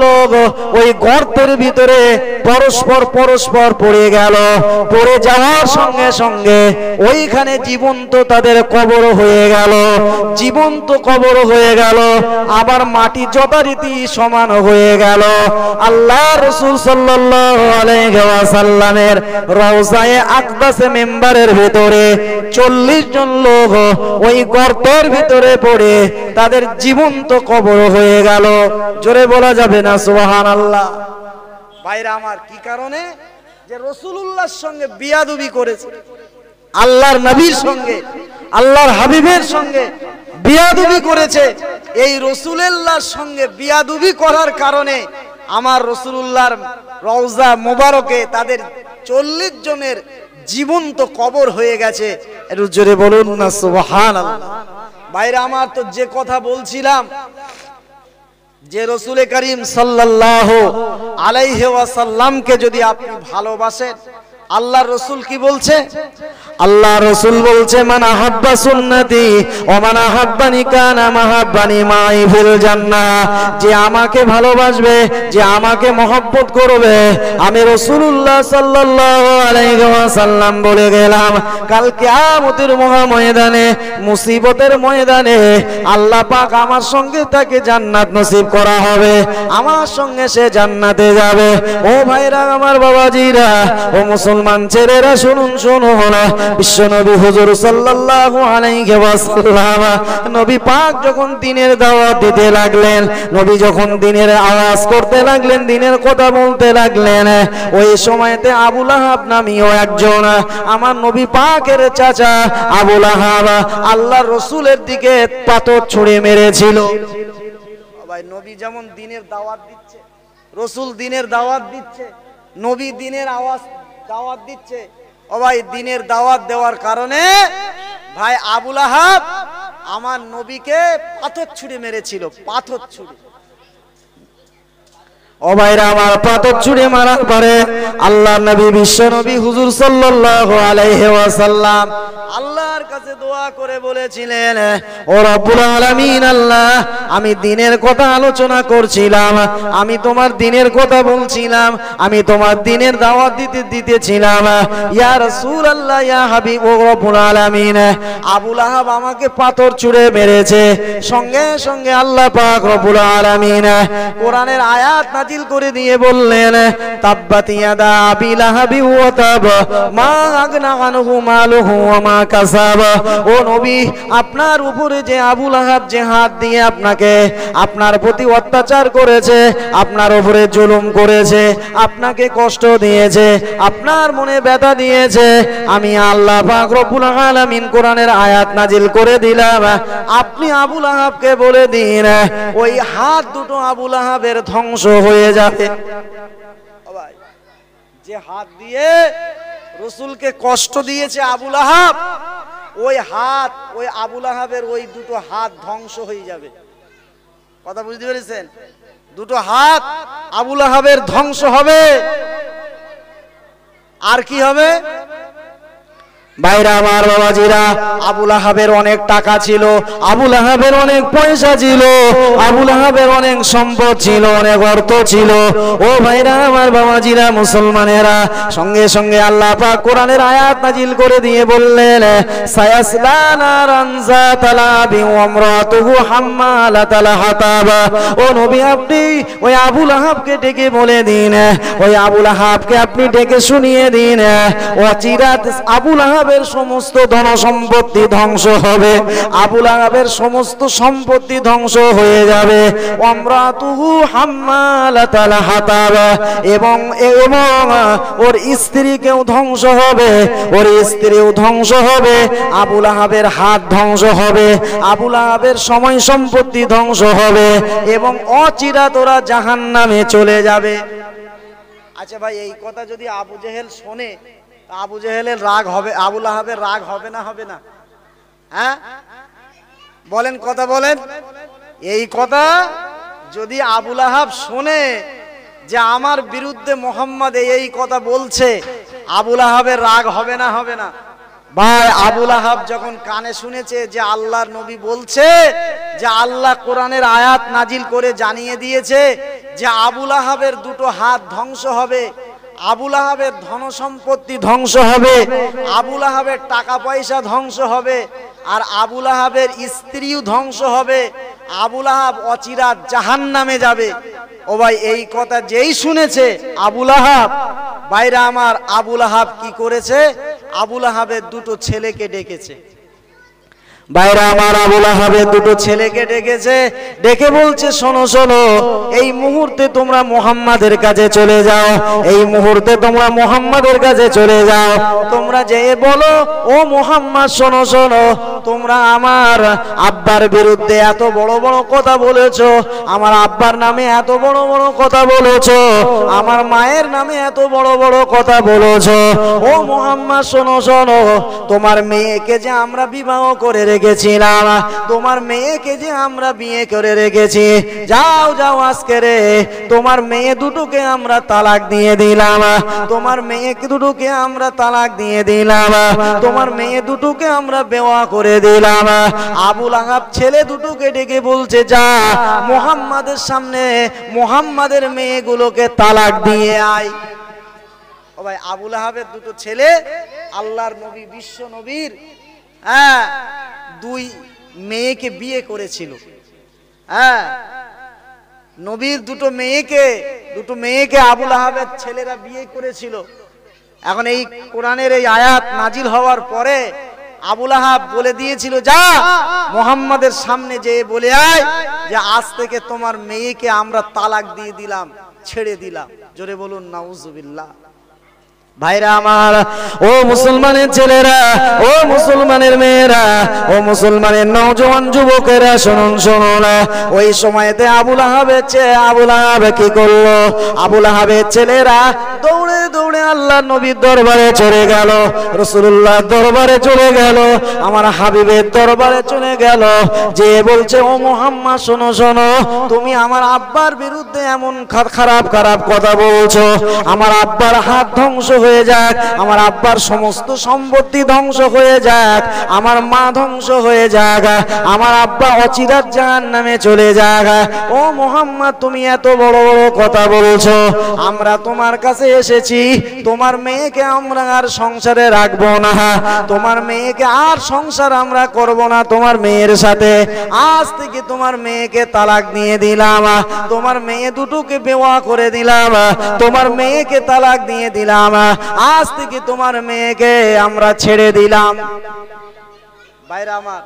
S1: লোক ওই গর্তের ভিতরে পরস্পর পড়ে গেল। পড়ে যাওয়ার সঙ্গে সঙ্গে ওইখানে জীবন্ত তাদের কবর হয়ে গেল, জীবন্ত কবর হয়ে গেল, আবার মাটি যথারীতি সমান হয়ে গেল। আল্লাহ রাসূল সাল্লাল্লাহু আলাইহি ওয়াসাল্লামের রওজায়ে আকদাসে মেম্বারের ভিতরে 40 জন লোক ওই গর্তের ভিতরে পড়ে তাদের জীবন্ত কবর হয়ে গেল। জোরে বলা যাবে না সুবহানাল্লাহ?
S2: ভাইরা আমার, কি কারণে? যে রাসূলুল্লাহর সঙ্গে বিয়াদবি করেছে, আল্লাহর নবীর সঙ্গে, আল্লাহর হাবিবের সঙ্গে বিয়াদবি করেছে। এই রাসূলুল্লাহর সঙ্গে বিয়াদবি করার কারণে আমার রাসূলুল্লাহর রওজা মোবারকে তাদের 40 জনের জীবন্ত কবর হয়ে গেছে। একটু জোরে বলুন না সুবহানাল্লাহ। ভাইরা আমার, তো যে কথা বলছিলাম যে রাসূল করিম সাল্লাল্লাহু আলাইহি ওয়াসাল্লামকে যদি আপনি ভালোবাসেন, আল্লাহর রাসূল কি বলছে?
S1: আল্লাহ রাসূল বলছে, মান আহাব্বা সুন্নতি ওয়া মান আহাব্বানি কানা মাহাব্বানি মাই ফিল জান্নাহ। যে আমাকে ভালোবাসবে, যে আমাকে মহব্বত করবে, আমি রাসূলুল্লাহ সাল্লাল্লাহু আলাইহি ওয়াসাল্লাম বলে গেলাম, কাল কিয়ামতের মহা ময়দানে, মুসিবতের ময়দানে আল্লাহ পাক আমার সঙ্গে তাকে জান্নাত নসিব করা হবে, আমার সঙ্গে সে জান্নাতে যাবে। ও ভাইরা আমার, বাবাজিরা, ও মুসলমান ছেলেরা, শুনুন শুনুন, বিশ্বনবী হুজুর সাল্লাল্লাহু আলাইহি ওয়াসাল্লাম নবী পাক যখন দ্বীনের দাওয়াত দিতে লাগলেন, নবী যখন দ্বীনের আওয়াজ করতে লাগলেন, দ্বীনের কথা বলতে লাগলেন, ওই সময়তে আবু লাহাব নামীয় একজন আমার নবী পাকের চাচা আবু লাহাব আল্লাহর রাসূলের দিকে পাথর ছুঁড়ে মেরেছিল।
S2: ভাই, নবী যেমন দ্বীনের দাওয়াত দিচ্ছে, রাসূল দ্বীনের দাওয়াত দিচ্ছে, নবী দ্বীনের দাওয়াত দিচ্ছে। ও ভাই, দ্বীনের দাওয়াত দেওয়ার কারণে ভাই আবু লাহাব আমার নবীকে পাথর ছুঁড়ে মেরেছিল, পাথর ছুঁড়ে।
S1: ও ভাইরা আমার, পাথর ছুঁড়ে মারার পরে আল্লাহর নবী, বিশ্ব নবী হুজুর সাল্লাল্লাহু আলাইহি ওয়াসাল্লাম
S2: আল্লাহর কাছে দোয়া করে বলেছিলেন,
S1: ও রব্বুল আলামিন, আল্লাহ, আমি দ্বীনের কথা আলোচনা করছিলাম, আমি তোমার দ্বীনের কথা বলছিলাম, আমি তোমার দ্বীনের দাওয়াত দিতেছিলাম, ইয়া রাসূলুল্লাহ, ইয়া হাবিব, ও রব্বুল আলামিন, আবু লাহাব আমাকে পাথর ছুঁড়ে মেরেছে। সঙ্গে সঙ্গে আল্লাহ পাক রব্বুল আলামিন কোরআনের আয়াত
S2: নাজিল করে দিয়ে বললেন তাব্বাত ইয়াদা আবি লাহাবি ওয়া তাব মা আগনা আনহু মালুহু ওয়া মা কাসাব। ও নবী, আপনার উপরে যে আবু লাহাব যে হাত দিয়ে আপনাকে আপনার প্রতি অত্যাচার করেছে, আপনার উপরে জুলুম করেছে, আপনাকে কষ্ট দিয়েছে, আপনার মনে ব্যথা দিয়েছে, আমি আল্লাহ পাক রব্বুল আলামিন কোরআনের আয়াত নাজিল করে দিলাম, আপনি আবু লাহাবকে বলে দিন ওই হাত দুটো আবু লাহাবের ধ্বংস হয়ে যাবে। যে হাত দিয়ে রাসূলকে কষ্ট দিয়েছে আবু লাহাব, ওই হাত ওই আবু লাহাবের ওই দুটো হাত ধ্বংস হয়ে যাবে। কথা বুঝতে পেরেছেন? দুটো হাত আবু লাহাবের ধ্বংস হবে। আর কি হবে? ভাইরা আমার, বাবাজিরা, আবু লাহাবের অনেক টাকা ছিল, আবু লাহাবের অনেক পয়সা ছিল, আবু লাহাবের অনেক সম্পদ ছিল, অনেক অর্থ ছিল। ও ভাইরা আমার, বাবাজিরা, মুসলমানেরা, সঙ্গে সঙ্গে আল্লাহ পাক কোরআনের আয়াত নাজিল করে দিয়ে বললেন সায়াসলা নারান যাতা লাহাবি ওয়া ইমরাতুহু হাম্মালাতাল হাতাব। ও নবী, আপনি ওই আবু লাহাবকে ডেকে বলে দিন, ওই আবু লাহাবকে আপনি ডেকে শুনিয়ে দিন, অচিরাত আবু লাহাব সমস্ত ধন সম্পত্তি ধ্বংস হবে, আবু লাহাবের সমস্ত সম্পত্তি ধ্বংস হয়ে যাবে। ওয়ামরাতুহু হাম্মালাতাল হাতাব, এবং ওর স্ত্রীকেও ধ্বংস হবে, ওর স্ত্রীও ধ্বংস হবে, আবু লাহাবের হাত ধ্বংস হবে, আবু লাহাবের সময় সম্পত্তি ধ্বংস হবে, এবং অচিরাত ওরা জাহান্নামে চলে যাবে। আচ্ছা ভাই, এই কথা যদি আবু জেহেল শোনে, আবু জেহেলের রাগ হবে, আবু লাহাবের রাগ হবে না হবে না? হ্যাঁ বলেন, কথা বলেন। এই কথা যদি আবু লাহাব শোনে যে আমার বিরুদ্ধে মোহাম্মদ এই কথা বলছে, আবু লাহাবের রাগ হবে না হবে না? ভাই, আবু লাহাব যখন কানে শুনেছে যে আল্লাহর নবী বলছে যে আল্লাহ কোরআনের আয়াত নাজিল করে জানিয়ে দিয়েছে যে আবু লাহাবের দুটো হাত ধ্বংস হবে, আবু লাহাবের ধন সম্পত্তি ধ্বংস হবে, আবু লাহাবের টাকা পয়সা ধ্বংস হবে, আর আবু লাহাবের স্ত্রীও ধ্বংস হবে, আবু লাহাব অচিরাত জাহান্নামে যাবে। ও ভাই, এই কথা যেই শুনেছে আবু লাহাব, ভাইরা আমার, আবু লাহাব কি করেছে? আবু লাহাবের দুটো ছেলেকে ডেকেছে। ভাইরা আমার, আবু লাহাবের দুটো ছেলেকে ডেকেছে, ডেকে বলছে শোনো শোনো, এই মুহূর্তে তোমরা মুহাম্মাদের কাছে চলে যাও, এই মুহূর্তে তোমরা মুহাম্মাদের কাছে চলে যাও, তোমরা যেয়ে বলো ও মুহাম্মদ শোনো শোনো, তোমরা আমার আব্বার বিরুদ্ধে এত বড় বড় কথা বলেছো, আমার আব্বার নামে এত বড় বড় কথা বলেছো, আমার মায়ের নামে এত বড় বড় কথা বলেছো। ও মুহাম্মদ শোনো শোনো, তোমার মেয়েকে যে আমরা বিবাহ করে রেখেছিলাম, তোমার মেয়েকে যে আমরা বিয়ে করে রেখেছি, যাও যাও আজকে রে তোমার মেয়ে দুটোকে আমরা তালাক দিয়ে দিলাম, তোমার মেয়ে দুটোকে আমরা তালাক দিয়ে দিলাম, তোমার মেয়ে দুটোকে আমরা বেওয়া করে দিলাম। আবু লাহাব ছেলে দুটোকে ডেকে বলছে যা মুহাম্মাদের সামনে মুহাম্মাদের মেয়েগুলোকে তালাক দিয়ে আয়। ও ভাই, আবু লাহাবের দুটো ছেলে আল্লাহর নবী, বিশ্ব নবীর দুই মেয়েকে বিয়ে করেছিল। হ্যাঁ, নবীর দুটো মেয়েকে আবু লাহাবের ছেলেরা বিয়ে করেছিল। এখন এই কোরআনের এই আয়াত নাজিল হওয়ার পরে আবু লাহাব বলে দিয়েছিল যা মুহাম্মাদের সামনে যেয়ে বলে আয় যে আজ থেকে তোমার মেয়েকে আমরা তালাক দিয়ে দিলাম, ছেড়ে দিলাম। জোরে বলুন নাউজুবিল্লাহ। ভাইরা আমার, ও মুসলমানের ছেলেরা, ও মুসলমানের মেয়েরা, ও মুসলমানের নওজোয়ান যুবকেরা, শুনুন শুনুন। ওই সময়তে আবু লাহাব কি করলো? আবু লাহাবের ছেলেরা দৌড়ে দৌড়ে আল্লাহ নবীর দরবারে চলে গেল, রাসূলুল্লাহর দরবারে চলে গেল, আমার হাবিবের দরবারে চলে গেল, যে বলছে ও মুহাম্মদ শোনো শোনো, তুমি আমার আব্বার বিরুদ্ধে এমন খারাপ খারাপ কথা বলছো, আমার আব্বার হাত ধ্বংস
S1: হয়ে যাক, আমার আব্বার সমস্ত সম্পত্তি ধ্বংস হয়ে যাক, আমার মা ধ্বংস হয়ে যাক, আমার আব্বা অচিরাত জাহান্নামে চলে যাক। ও মুহাম্মদ, তুমি এত বড় বড় কথা বলছো, আমরা তোমার কাছে এসেছি, তোমার মেয়েকে আমরা আর সংসারে রাখবো না, তোমার মেয়েকে আর সংসার আমরা করব না তোমার মেয়ের সাথে। আজ থেকে তোমার মেয়েকে তালাক দিয়ে দিলাম, তোমার মেয়ে দুটোকে বিবাহ করে দিলাম, তোমার মেয়েকে তালাক দিয়ে দিলাম, আজ থেকে তোমার মেয়েকে আমরা ছেড়ে দিলাম।
S2: ভাইরা আমার,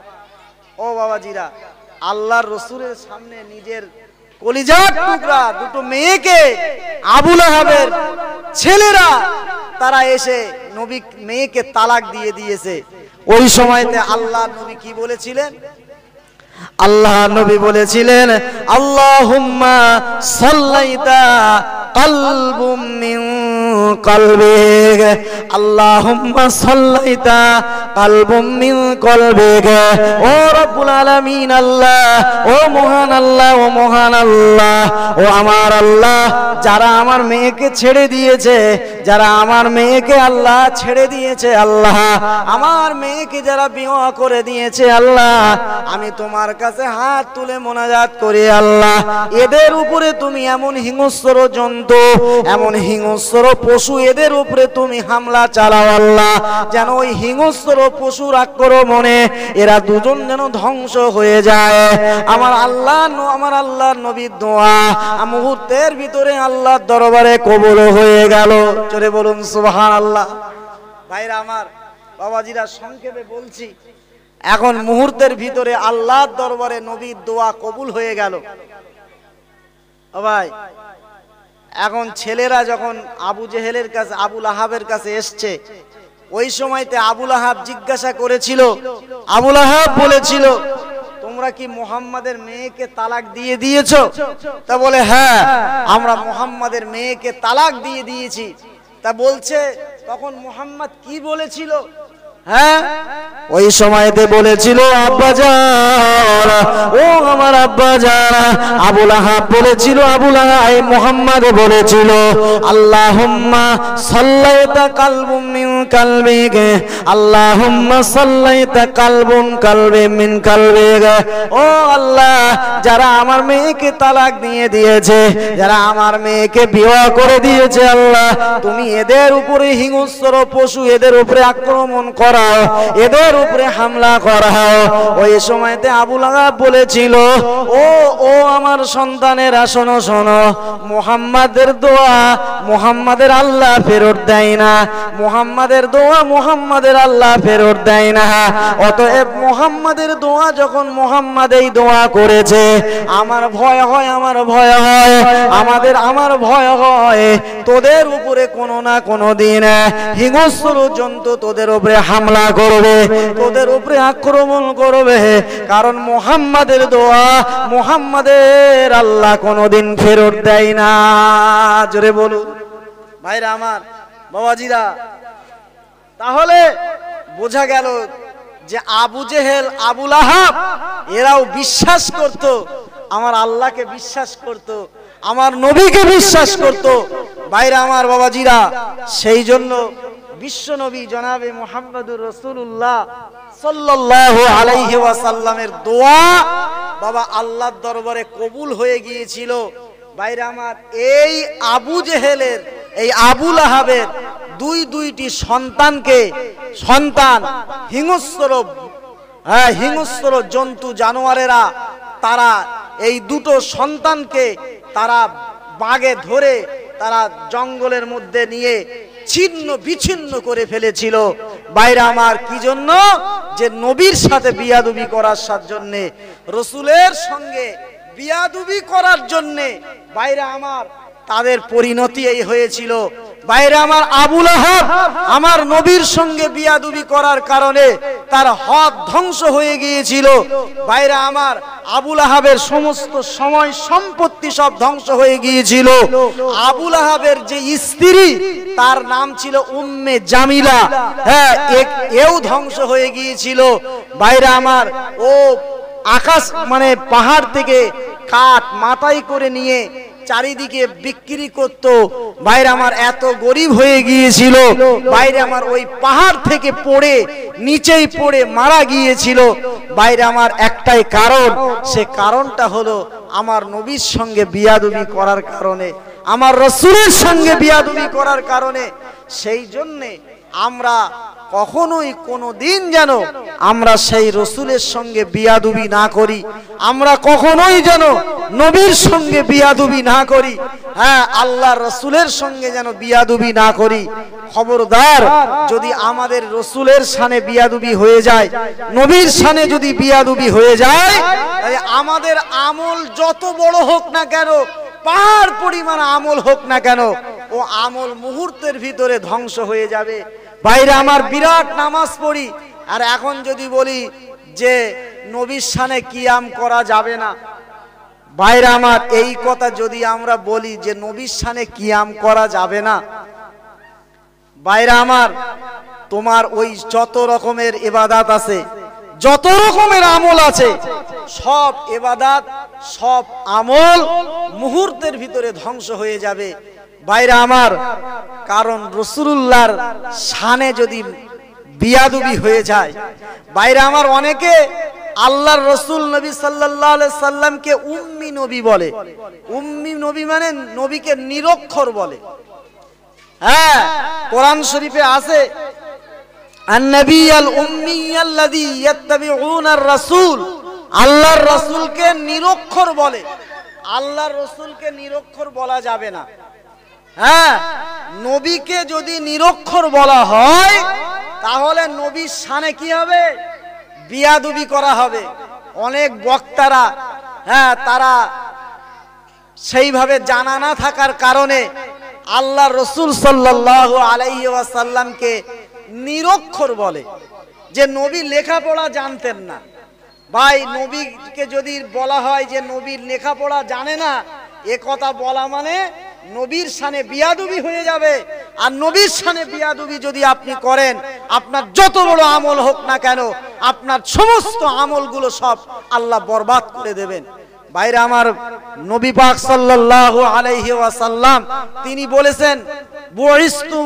S2: ও বাবাজিরা, আল্লাহর রাসূলের সামনে নিজের কলিজার টুকরা দুটো মেয়েকে আবু লাহাবের ছেলেরা তারা এসে নবী মেয়েকে তালাক দিয়ে দিয়েছে। ওই সময়তে আল্লাহ নবী কি বলেছিলেন?
S1: আল্লাহ নবী বলেছিলেন, আল্লাহুম্মা সাল্লাইতা কালবুম মিন কলবিক, আল্লাহুম্মা সাল্লাইতা কালবুম মিন কলবিক। ও রব্বুল আলামিন, আল্লাহ, ও মহান আল্লাহ, ও মহান আল্লাহ, ও আমার আল্লাহ, যারা আমার মেয়েকে ছেড়ে দিয়েছে, যারা আমার মেয়েকে আল্লাহ ছেড়ে দিয়েছে, আল্লাহ আমার মেয়েকে যারা বিবাহ করে দিয়েছে, আল্লাহ আমি তোমার কাছে হাত তুলে মোনাজাত করি, আল্লাহ এদের উপরে তুমি এমন হিংস্র জন্তু, এমন হিংস্র পশু এদের উপরে তুমি হামলা চালাও, আল্লাহ যেন ওই হিংস্র পশুর আক্রমণে এরা দুজন যেন ধ্বংস হয়ে যায়। আমার আল্লাহর নবীর দোয়া মুহূর্তের ভিতরে আল্লাহর দরবারে কবুল হয়ে গেল। জোরে বলুন সুবহানাল্লাহ।
S2: ভাইরা আমার, বাবাজিরা, সংক্ষেপে বলছি, এখন মুহূর্তের ভিতরে আল্লাহর দরবারে নবীর দোয়া কবুল হয়ে গেল। ও ভাই, এখন ছেলেরা যখন আবু জেহেলের কাছে, আবু লাহাবের কাছে এসছে, ওই সময়তে আবু লাহাব জিজ্ঞাসা করেছিল, আবু লাহাব বলেছিল, তোমরা কি মুহাম্মাদের মেয়েকে তালাক দিয়ে দিয়েছো? তা বলে, হ্যাঁ আমরা মুহাম্মাদের মেয়েকে তালাক দিয়ে দিয়েছি। তা বলছে, তখন মুহাম্মদ কি বলেছিল?
S1: হ্যাঁ, ওই সময়তে বলেছিল, আব্বাজান, ও আমার আব্বাজান। আবু লাহাব বলেছিল, আবু লাহাব মুহাম্মদ বলেছিল, আল্লাহুম্মা সাল্লাইতা কালবুম মিন কালবিক, আল্লাহুম্মা সাল্লাইতা কালবুন কালবি মিন কালবিক। ও আল্লাহ, যারা আমার মেয়েকে তালাক দিয়ে দিয়েছে, যারা আমার মেয়েকে বিবাহ করে দিয়েছে, আল্লাহ তুমি এদের উপরে হিংস্র পশু এদের উপরে আক্রমণ করাও, এদের উপরে হামলা করাও। ওই সময়তে আবু লাহাব বলেছিল, ও আমার সন্তানেরা, শোনো শোনো, মুহাম্মাদের দোয়া মুহাম্মাদের আল্লাহ ফেরত দেয় না, মুহাম্মাদের দোয়া মুহাম্মাদের আল্লাহ ফেরত দেয় না। অতএব মুহাম্মাদের দোয়া যখন মুহাম্মাদ এই দোয়া করেছে, আমার ভয় হয়, আমার ভয় হয়, আমার ভয় হয় তোদের উপরে কোনো না কোনো দিন হিংস্র জন্তু তোদের উপরে হামলা করবে, তোদের উপরে আক্রমণ করবে, কারণ মুহাম্মাদের দোয়া মুহাম্মাদের আল্লাহ কোনোদিন ফেরত দেয় না। জোরে বলুন।
S2: ভাইরা আমার, বাবাজিরা, তাহলে বোঝা গেল যে আবু জেহেল, আবু লাহাব এরাও বিশ্বাস করত, আমার আল্লাহকে বিশ্বাস করত, আমার নবীকে বিশ্বাস করত। ভাইরা আমার, বাবাজিরা, সেই জন্য বিশ্ব নবী জনাবে মুহাম্মদুর রাসূলুল্লাহ সাল্লাল্লাহু আলাইহি ওয়াসাল্লামের দোয়া বাবা আল্লাহর দরবারে কবুল হয়ে গিয়েছিল। ভাইরা আমার, এই আবু জেহেলের, এই আবু লাহাবের দুইটি সন্তান হিংস্র জন্তু জানোয়ারেরা, তারা এই দুটো সন্তানকে তারা বাগে ধরে তারা জঙ্গলের মধ্যে নিয়ে ছিন্ন বিচ্ছিন্ন করে ফেলেছিল। ভাইরা আমার, কি জন্য? যে নবীর সাথে বিয়াদবি করার জন্য, রসুলের সঙ্গে বিয়াদবি করার জন্য। ভাইরা আমার, তাদের পরিণতি এই হয়েছিল। ভাইরা আমার, আবু লাহাব আমার নবীর সঙ্গে বিয়াদবি করার কারণে তার হক ধ্বংস হয়ে গিয়েছিল। ভাইরা আমার, আবু লাহাবের সমস্ত সময় সম্পত্তি সব ধ্বংস হয়ে গিয়েছিল। আবু লাহাবের যে স্ত্রী, তার নাম ছিল উম্মে জামিলা, হ্যাঁ, এও ধ্বংস হয়ে গিয়েছিল। ভাইরা আমার, ও আকাশ পাহাড় থেকে কাঠ মাথায় করে নিয়ে চারিদিকে বিক্রি করত। ভাইরা আমার এত গরিব হয়ে গিয়েছিল, ভাইরা আমার ওই পাহাড় থেকে পড়ে নিচেই পড়ে মারা গিয়েছিল। ভাইরা আমার একটাই কারণ, সে কারণটা হলো আমার নবীর সঙ্গে বিয়াদবি করার কারণে, আমার রাসূলের সঙ্গে বিয়াদবি করার কারণে। সেই জন্যে আমরা কখনোই কোনো দিন যেন আমরা সেই রাসূলের সঙ্গে বিয়াদবি না করি, আমরা কখনোই যেন নবীর সঙ্গে বিয়াদবি না করি, হ্যাঁ আল্লাহ রাসূলের সঙ্গে যেন বিয়াদবি না করি। খবরদার, যদি আমাদের রাসূলের শানে বিয়াদবি হয়ে যায়, নবীর শানে যদি বিয়াদবি হয়ে যায়, আমাদের আমল যত বড় হোক না কেন, পাহাড় পরিমাণ আমল হোক না কেন, ও আমল মুহূর্তের ভিতরে ধ্বংস হয়ে যাবে। ভাইরা আমার, বিরাট নামাজ পড়ি, আর এখন যদি বলি যে নবীর শানে কিয়াম করা যাবে না, ভাইরা আমার এই কথা যদি আমরা বলি যে নবীর শানে কিয়াম করা যাবে না, ভাইরা আমার তোমার ওই যত রকমের ইবাদত আছে, যত রকমের আমল আছে, সব ইবাদত সব আমল মুহূর্তের ভিতরে ধ্বংস হয়ে যাবে। ভাইরা আমার, কারণ রাসূলুল্লাহর শানে যদি বিয়াদবি হয়ে যায়, ভাইরা আমার অনেকে আল্লাহর রাসূল নবী সাল্লাল্লাহু আলাইহি সাল্লামকে উম্মি নবী বলে। উম্মি নবী মানে নবীকে নিরক্ষর বলে। হ্যাঁ, কোরআন শরীফে আছে আন-নাবিয়াল উম্মিয়াল্লাযী ইয়াত্তাবিউনার রাসূল, আল্লাহর রাসূলকে নিরক্ষর বলে। আল্লাহর রাসূলকে নিরক্ষর বলা যাবে না। হ্যাঁ, নবীকে যদি নিরক্ষর বলা হয় তাহলে নবীর শানে কি হবে? বিয়াদবি করা হবে। অনেক বক্তারা হ্যাঁ তারা সেইভাবে জানা না থাকার কারণে আল্লাহ রাসূল সাল্লাল্লাহু আলাইহি ওয়াসাল্লামকে নিরক্ষর বলে, যে নবী লেখাপড়া জানতেন না। ভাই, নবীকে যদি বলা হয় যে নবীর লেখাপড়া জানে না, এ কথা বলা মানে নবীর শানে বিয়াদবি হয়ে যাবে। আর নবীর শানে বিয়াদবি যদি আপনি করেন, আপনার যত বড় আমল হোক না কেন, আপনার সমস্ত আমলগুলো সব আল্লাহ বরবাদ করে দেবেন। ভাইরা আমার, নবী পাক সাল্লাল্লাহু আলাইহি ওয়াসাল্লাম তিনি বলেছেন, বুইস্তু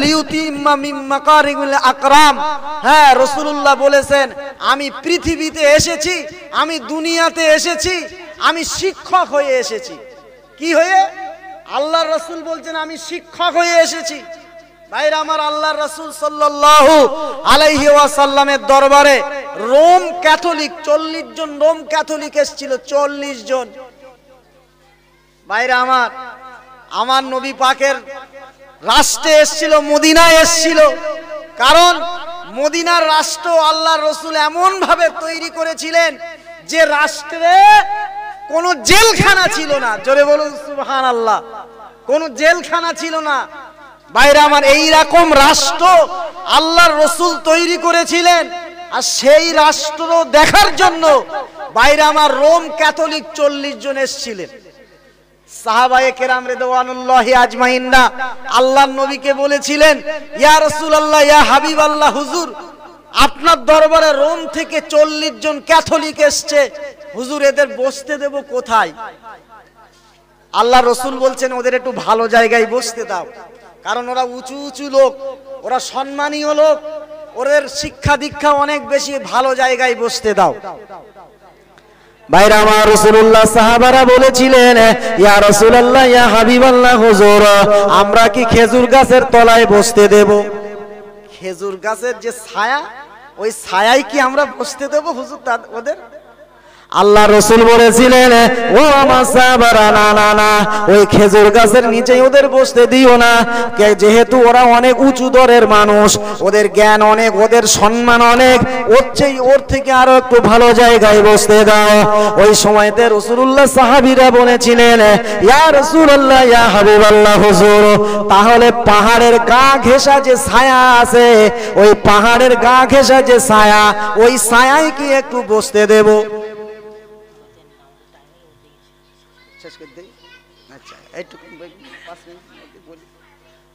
S2: লিউতিম্মা মিন মাকারিমিল আকরাম। হ্যাঁ, রাসূলুল্লাহ বলেছেন, আমি পৃথিবীতে এসেছি, আমি দুনিয়াতে এসেছি, আমি শিক্ষক হয়ে এসেছি। কি হয়ে? আল্লাহর রাসূল বলছেন আমি শিক্ষক হয়ে এসেছি। ভাইরা আমার, আল্লাহর রাসূল সাল্লাল্লাহু আলাইহি ওয়াসাল্লামের দরবারে রোম ক্যাথলিক 40 জন রোম ক্যাথলিক এসেছিল, 40 জন। ভাইরা আমার, আমার নবী পাকের রাষ্ট্রে এসেছিল, মদিনায় এসেছিল। কারণ মদিনার রাষ্ট্র আল্লাহর রাসূল এমন ভাবে তৈরি করেছিলেন যে রাষ্ট্রে কোনো জেলখানা ছিল না। জোরে বলুন সুবহানাল্লাহ। কোনো জেলখানা ছিল না। ভাইরা আমার, এই রকম রাষ্ট্র আল্লাহর রাসূল তৈরি করেছিলেন। আর সেই রাষ্ট্র দেখার জন্য ভাইরা আমার রোম ক্যাথলিক 40 জন এসেছিলেন। সাহাবায়ে কেরাম রিদওয়ানুল্লাহি আজমাইনরা আল্লাহর নবীকে বলেছিলেন, ইয়া রাসূলুল্লাহ, ইয়া হাবিবাল্লাহ, হুজুর আপনার দরবারে রোম থেকে 40 জন ক্যাথলিক এসেছে, হুজুর এদের বসতে দেব কোথায়? আল্লাহ রাসূল বলছেন, ওদের একটু ভালো জায়গায় বসতে দাও, কারণ ওরা উঁচু উঁচু লোক, ওরা সম্মানীয় লোক, ওদের শিক্ষা দীক্ষা অনেক বেশি, ভালো জায়গায় বসতে দাও।
S1: ভাইরা আমার, রাসূলুল্লাহ সাহাবারা বলেছিলেন, ইয়া রাসূলুল্লাহ, ইয়া হাবিবাল্লাহ, হুজুর আমরা কি খেজুর গাছের তলায় বসতে দেব?
S2: খেজুর গাছের যে ছায়া, ওই ছায়ায় কি আমরা বসতে দেব হুজুর ওদের?
S1: আল্লাহ রাসূল বলেছিলেন, ও আমার সাহাবারা, না না না, ওই খেজুর গাছের নিচে ওদের বসতে দিও না, যেহেতু ওরা অনেক উঁচু দরের মানুষ, ওদের জ্ঞান অনেক, ওদের সম্মান অনেক, ওর থেকে আরো একটু ভালো জায়গায় বসতে দাও। ওই সময়তে রাসূলুল্লাহ সাহাবীরা বলেছিলেন, ইয়া রাসূলুল্লাহ, ইয়া হাবিবাল্লাহ, হুজুর তাহলে পাহাড়ের গা ঘেঁষা যে ছায়া আছে, ওই পাহাড়ের গা ঘেঁষা যে ছায়া, ওই ছায়ায় কি একটু বসতে দেব?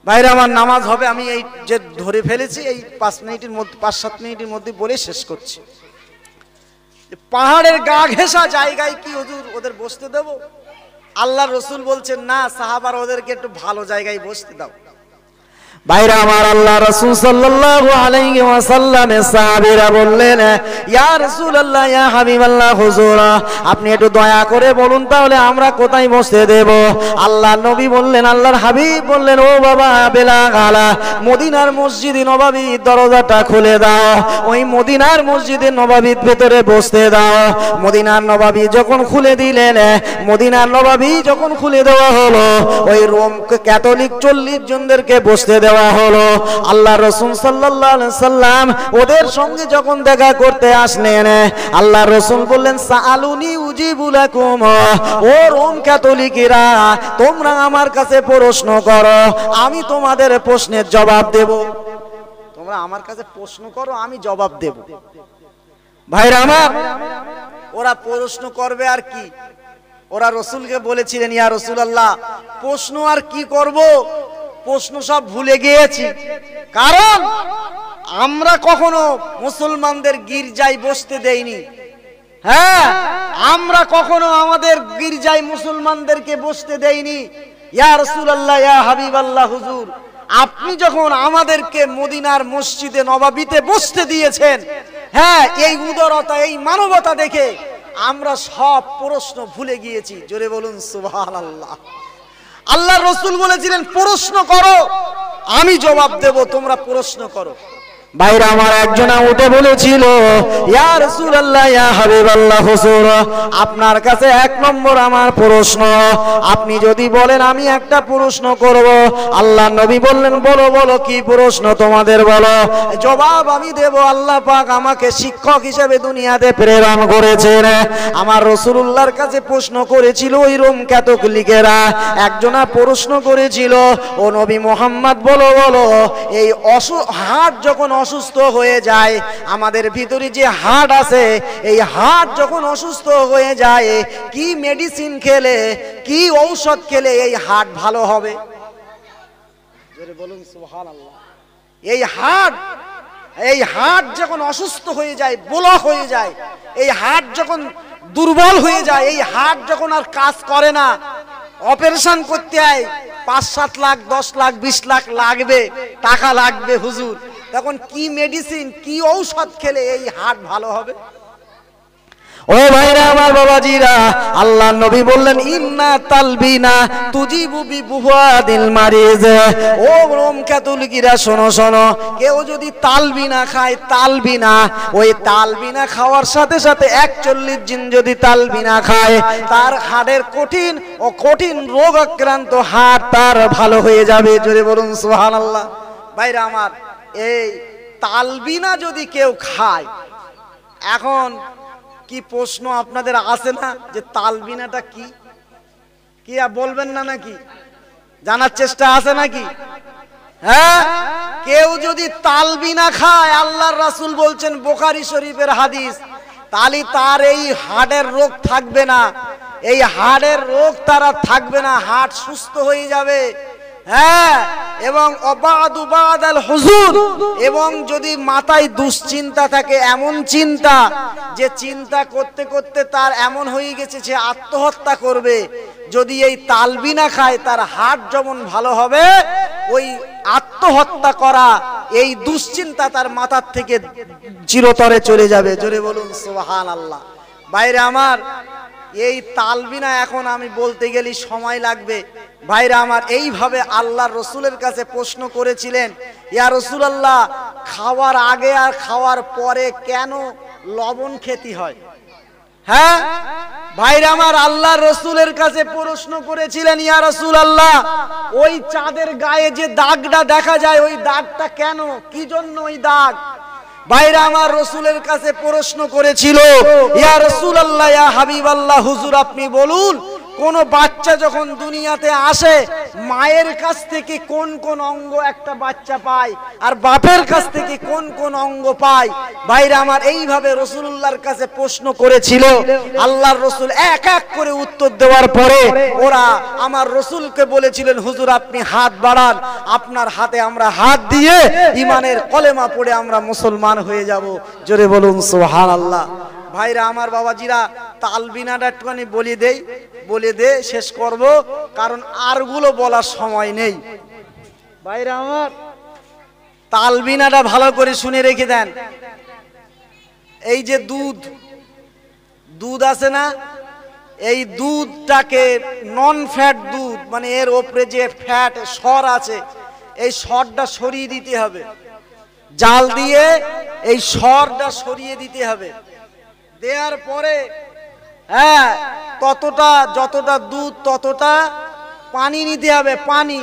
S2: ভাইরা আমার, নামাজ হবে, আমি এই যে ধরে ফেলেছি এই 5 মিনিটের মধ্যে, 5-7 মিনিটের মধ্যে বলে শেষ করছি। পাহাড়ের গা ঘেঁষা জায়গায় কি হুজুর ওদের বসতে দেব? আল্লাহ রসুল বলছেন না সাহাবার ওদেরকে একটু ভালো জায়গায় বসতে দাও।
S1: ভাইরা আমার, আল্লাহ রাসূল সাল্লাল্লাহু আলাইহি ওয়াসাল্লামের সাহাবীরা বললেন, ইয়া রাসূলুল্লাহ, ইয়া হাবিবাল্লাহ, হুজুর আপনি একটু দয়া করে বলুন তাহলে আমরা কোথায় বসতে দেব? আল্লাহ নবী বললেন, আল্লাহর হাবিব বললেন, ও বাবা বেলাল, মদিনার মসজিদে নববীর দরজাটা খুলে দাও, ওই মদিনার মসজিদে নববীর ভেতরে বসতে দাও। মদিনার নববী যখন খুলে দিলেন, মদিনার নববী যখন খুলে দেওয়া হলো, ওই রোম ক্যাথলিক 40 জনদেরকে বসতে দেওয়া হলো। আল্লাহ রাসূল সাল্লাল্লাহু আলাইহি সাল্লাম ওদের সঙ্গে যখন দেখা করতে আসলেন, আল্লাহ রাসূল বললেন, সাআলুনি উজিবু লাকুম, ও রোম ক্যাথলিকরা তোমরা আমার কাছে প্রশ্ন করো, আমি তোমাদের প্রশ্নের জবাব দেব।
S2: তোমরা আমার কাছে প্রশ্ন করো, আমি জবাব দেব।
S1: ভাইরা আমার,
S2: ওরা প্রশ্ন করবে আর কি? ওরা রসুলকে বলেছিলেন, ইয়া রাসূলুল্লাহ প্রশ্ন আর কি করব, প্রশ্ন সব ভুলে গিয়েছি। কারণ আমরা কখনো মুসলমানদের গির্জায় বসতে দেইনি। হ্যাঁ, আমরা কখনো আমাদের গির্জায় মুসলমানদেরকে বসতে দেইনি। ইয়া রাসূলুল্লাহ, ইয়া হাবিবাল্লাহ, হুজুর আপনি যখন আমাদেরকে মদিনার মসজিদে নববীতে বসতে দিয়েছেন, হ্যাঁ এই উদারতা, এই মানবতা দেখে আমরা সব প্রশ্ন ভুলে গিয়েছি। জোরে বলুন সুবহানাল্লাহ। আল্লাহ রসুল বলেছিলেন, প্রশ্ন করো আমি জবাব দেব, তোমরা প্রশ্ন করো।
S1: ভাইরা আমার, একজনা উঠে বলেছিল, ইয়া রাসূলুল্লাহ, ইয়া হাবিবাল্লাহ, হুজুর আপনার কাছে 1 নম্বর আমার প্রশ্ন, আপনি যদি বলেন আমি একটা প্রশ্ন করব। আল্লাহ নবী বললেন, বলো বলো কি প্রশ্ন তোমাদের, বলো। জবাব আমি দেব। আল্লাহ পাক আমাকে শিক্ষক হিসেবে দুনিয়াতে প্রেরণ করেছেন। আমার রাসূলুল্লাহর কাছে প্রশ্ন করেছিল ওই রোম ক্যাথলিকেরা, একজনা প্রশ্ন করেছিল, ও নবী মুহাম্মদ বলো বলো, এই হার্ট যখন অসুস্থ হয়ে যায়, আমাদের ভিতরে যে হার্ট আছে, এই হার্ট যখন অসুস্থ হয়ে যায়, কি মেডিসিন খেলে, কি ঔষধ খেলে এই হার্ট ভালো হবে? জোরে বলুন সুবহানাল্লাহ। এই হার্ট যখন অসুস্থ হয়ে যায়, ব্লক হয়ে যায়, এই হার্ট যখন দুর্বল হয়ে যায়, এই হার্ট যখন আর কাজ করে না, অপারেশন করতে হয়, 5-7 লাখ 10 লাখ 20 লাখ লাগবে, টাকা লাগবে হুজুর, তখন কি মেডিসিন, কি ঔষধ খেলে এই হার্ট ভালো হবে? ও ভাইরা আমার, বাবাজিরা, আল্লাহ নবী বললেন, ইন্না তালবিনা তুজিবু বিবুয়াদিল মারিজ। ও রোম ক্যাথলিকরা শোনো শোনো, কেউ যদি তালবিনা খায়, তালবিনা, ওই তালবিনা খাওয়ার সাথে সাথে 41 দিন যদি তালবিনা খায়, তার হাড়ের কঠিন রোগ আক্রান্ত হাড় তার ভালো হয়ে যাবে। জোরে বলুন সুবহানাল্লাহ।
S2: ভাইরা আমার, এই তালবিনা যদি কেউ খায়, এখন কি প্রশ্ন আপনাদের আসে না যে তালবিনাটা কি? কি বলবেন না নাকি? জানার চেষ্টা আছে নাকি? হ্যাঁ, কেউ যদি তালবিনা খায়, আল্লাহর রাসূল বলছেন, বুখারী শরীফের হাদিস, তাহলে তার এই হাড়ের রোগ থাকবে না, এই হাড়ের রোগ তারা থাকবে না, হাড় সুস্থ হয়ে যাবে। হ্যাঁ, এবং অবাদু বাদাল হুজুর, এবং যদি মাথায় দুশ্চিন্তা থাকে, এমন চিন্তা যে চিন্তা করতে করতে তার এমন হয়ে গেছে সে আত্মহত্যা করবে, যদি এই তালবিনা খায়, তার হার্ট যেমন ভালো হবে, ওই আত্মহত্যা করা এই দুশ্চিন্তা তার মাথার থেকে চিরতরে চলে যাবে। জোরে বলুন সুবহানাল্লাহ। ভাইরা আমার, এই তালবিনা এখন আমি বলতে গেলে সময় লাগবে। ভাইরা আমার, এইভাবে আল্লাহর রসুলের কাছে প্রশ্ন করেছিলেন, ইয়া রাসূলুল্লাহ খাওয়ার আগে আর খাওয়ার পরে কেন লবণ খেতে হয়? হ্যাঁ ভাইরা আমার, আল্লাহর রসুলের কাছে প্রশ্ন করেছিলেন, ইয়া রাসূলুল্লাহ ওই চাঁদের গায়ে যে দাগটা দেখা যায়, ওই দাগটা কেন, কি জন্য ওই দাগ? ভাইরা আমার, রসুলের কাছে প্রশ্ন করেছিল, ইয়া রাসূলুল্লাহ, ইয়া হাবিবাল্লাহ, হুজুর আপনি বলুন, কোন বাচ্চা যখন দুনিয়াতে আসে, মায়ের কাছ থেকে কোন কোন অঙ্গ একটা বাচ্চা পায়, আর বাপের কাছ থেকে কোন কোন অঙ্গ পায়? ভাইরা আমার, এইভাবে রাসূলুল্লাহর কাছে প্রশ্ন করেছিল। আল্লাহর রাসূল এক এক করে উত্তর দেওয়ার পরে ওরা আমার রাসূলকে বলেছিলেন, হুজুর আপনি হাত বাড়ান, আপনার হাতে আমরা হাত দিয়ে ঈমানের কলেমা পড়ে আমরা মুসলমান হয়ে যাব। জোরে বলুন সুবহানাল্লাহ। ভাইরা আমার, বাবাজিরা, তালবিনাটা একটুখানি বলে দে শেষ করব, কারণ আরগুলো বলার সময় নেই। ভাইরা আমার, তালবিনাটা ভালো করে শুনে রেখে দেন। এই যে দুধ আছে না, এই দুধটাকে নন ফ্যাট দুধ, মানে এর ওপরে যে ফ্যাট সর আছে, এই সরটা সরিয়ে দিতে হবে। জাল দিয়ে এই সরটা সরিয়ে দিতে হবে। দেওয়ার পরে হ্যাঁ, যতটা দুধ ততটা পানি নিতে হবে, পানি।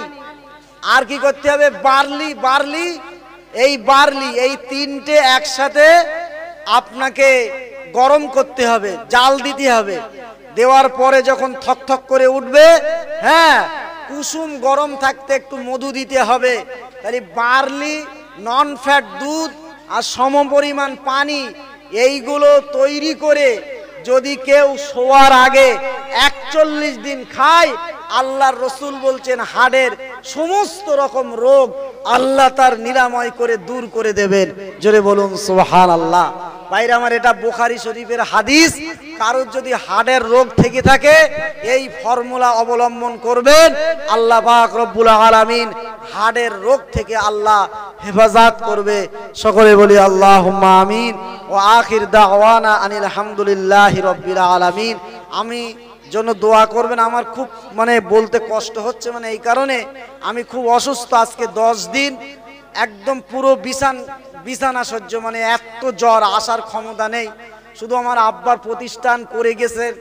S2: আর কি করতে হবে, বার্লি এই তিনটে একসাথে আপনাকে গরম করতে হবে, জাল দিতে হবে। দেওয়ার পরে যখন থকথক করে উঠবে, হ্যাঁ, কুসুম গরম থাকতে একটু মধু দিতে হবে। তাহলে বার্লি, নন ফ্যাট দুধ আর সমপরিমাণ পানি, এইগুলো তৈরি করে যদি কেউ শোয়ার আগে 41 দিন খায়, আল্লাহর রসুল বলছেন হাড়ের সমস্ত রকম রোগ আল্লাহ তার নিরাময় করে দূর করে দেবেন। জোরে বলুন সুবহানাল্লাহ। ভাইরা আমার, এটা বুখারী শরীফের হাদিস। কারোর যদি হাড়ের রোগ থেকে থাকে, এই ফর্মুলা অবলম্বন করবেন, আল্লাহ পাক রব্বুল আলামিন হাড়ের রোগ থেকে আল্লাহ হেফাজত করবে। সকলে বলি আল্লাহুম্মা আমিন। ও আখির দাওয়ানা আনিল হামদুলিল্লাহি রাব্বিল আলামিন। আমি জন্য দোয়া করবেন। আমার খুব বলতে কষ্ট হচ্ছে, এই কারণে আমি খুব অসুস্থ। আজকে 10 দিন একদম পুরো বিছানা সহ্য, এত জ্বর, আসার ক্ষমতা নেই। শুধু আমার আব্বার প্রতিষ্ঠান করে গেছেন,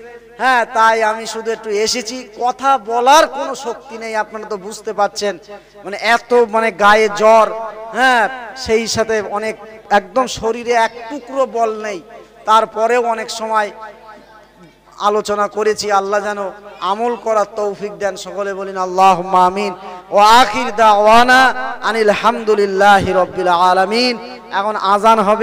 S2: হ্যাঁ, তাই আমি শুধু একটু এসেছি। কথা বলার কোনো শক্তি নেই, আপনারা তো বুঝতে পাচ্ছেন। এত গায়ে জ্বর, হ্যাঁ, সেই সাথে একদম শরীরে এক টুকরো বল নেই। তারপরেও অনেক সময় আলোচনা করেছি। আল্লাহ যেন আমল করার তৌফিক দেন। সকলে বলেন আল্লাহুম্মা আমিন। ও আখির দাওয়ানা আনিল হামদুলিল্লাহি রাব্বিল আলামিন। এখন আজান হবে।